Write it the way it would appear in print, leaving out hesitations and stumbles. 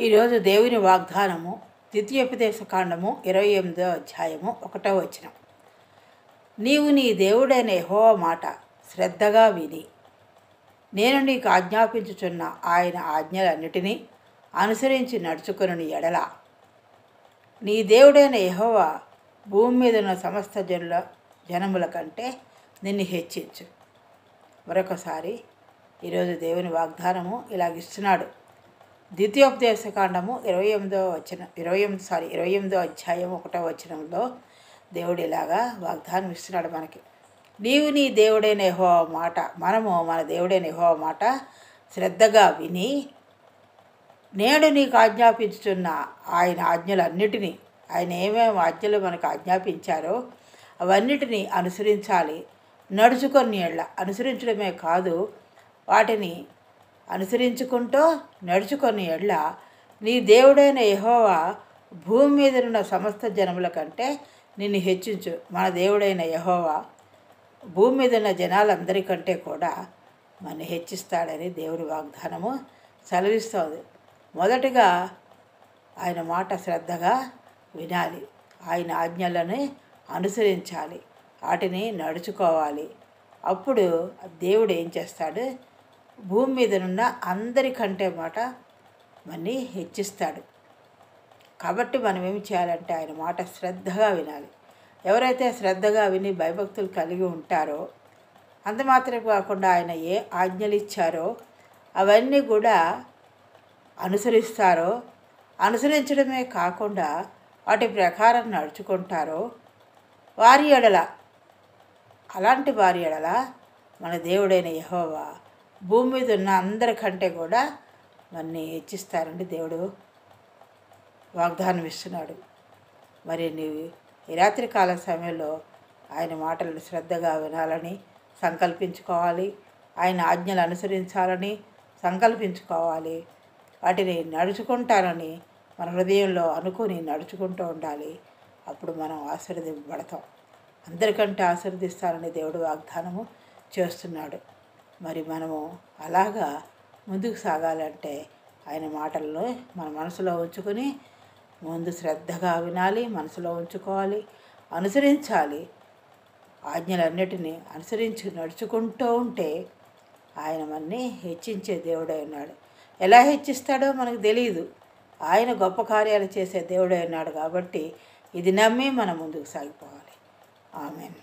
ఈరోజు దేవుని వాగ్దానము ద్వితీయోపదేశకాండము 28వ అధ్యాయము 1వ వచనం. నీవు నీ దేవుడైన యెహోవా మాట శ్రద్ధగా విని నేను నీకు ఆజ్ఞాపించుచున్న ఆయన ఆజ్ఞలన్నిటినీ అనుసరించి నడుచుకొనుని ఎడల నీ దేవుడైన యెహోవా భూమి మీద ఉన్న సమస్త జనముల కంటే నిన్ను హెచ్చించు. మరొకసారి ఈరోజు దేవుని వాగ్దానము ఇలాగిస్తున్నాడు. ద్వితీయోపదేశకాండము 28వ అధ్యాయం 1వ వచనంలో దేవుడు ఇలాగా వాగ్దానం ఇస్తున్నాడు మనకి. నీవు నీ దేవుడైన యెహోవా మాట, మనము మన దేవుడైన యెహోవా మాట శ్రద్ధగా విని నేడు నీకు ఆజ్ఞాపించుతున్న ఆయన ఆజ్ఞలన్నిటినీ, ఆయన ఏమేమి ఆజ్ఞలు మనకు ఆజ్ఞాపించారో అవన్నిటినీ అనుసరించాలి. అనుసరించడమే కాదు, వాటిని అనుసరించుకుంటూ నడుచుకొని ఎడ్ల నీ దేవుడైన యెహోవా భూమి మీద ఉన్న సమస్త జనముల కంటే నిన్ను హెచ్చించు. మన దేవుడైన యెహోవా భూమి మీద ఉన్న జనాలందరికంటే కూడా మన హెచ్చిస్తాడని దేవుడి వాగ్దానము సెలవిస్తోంది. మొదటిగా ఆయన మాట శ్రద్ధగా వినాలి, ఆయన ఆజ్ఞలను అనుసరించాలి, వాటిని నడుచుకోవాలి. అప్పుడు దేవుడు ఏం చేస్తాడు? భూమి మీద ఉన్న అందరికంటే మాట మనని హెచ్చిస్తాడు. కాబట్టి మనం ఏమి చేయాలంటే ఆయన మాట శ్రద్ధగా వినాలి. ఎవరైతే శ్రద్ధగా విని భయభక్తులు కలిగి ఉంటారో, అంత మాత్రమే కాకుండా ఆయన ఏ ఆజ్ఞలు ఇచ్చారో అవన్నీ కూడా అనుసరిస్తారో, అనుసరించడమే కాకుండా వాటి ప్రకారం నడుచుకుంటారో అలాంటి వారి ఎడల మన దేవుడైన యెహోవా భూమి మీద ఉన్న అందరికంటే కూడా మనని హెచ్చిస్తారండి దేవుడు వాగ్దానం ఇస్తున్నాడు. మరి నీవు ఈ రాత్రికాల సమయంలో ఆయన మాటలను శ్రద్ధగా వినాలని సంకల్పించుకోవాలి, ఆయన ఆజ్ఞలు అనుసరించాలని సంకల్పించుకోవాలి, వాటిని నడుచుకుంటానని మన హృదయంలో అనుకుని నడుచుకుంటూ ఉండాలి. అప్పుడు మనం ఆశీర్వదింపబడతాం. అందరికంటే ఆశీర్వదిస్తానని దేవుడు వాగ్దానము చేస్తున్నాడు. మరి మనము అలాగా ముందుకు సాగాలంటే ఆయన మాటలను మన మనసులో ఉంచుకొని ముందు శ్రద్ధగా వినాలి, మనసులో ఉంచుకోవాలి, అనుసరించాలి. ఆజ్ఞలన్నిటినీ అనుసరించి నడుచుకుంటూ ఉంటే ఆయన మనని హెచ్చించే దేవుడై ఉన్నాడు. ఎలా హెచ్చిస్తాడో మనకు తెలియదు. ఆయన గొప్ప కార్యాలు చేసే దేవుడై ఉన్నాడు. కాబట్టి ఇది నమ్మి మనం ముందుకు సాగిపోవాలి. ఆమేన్.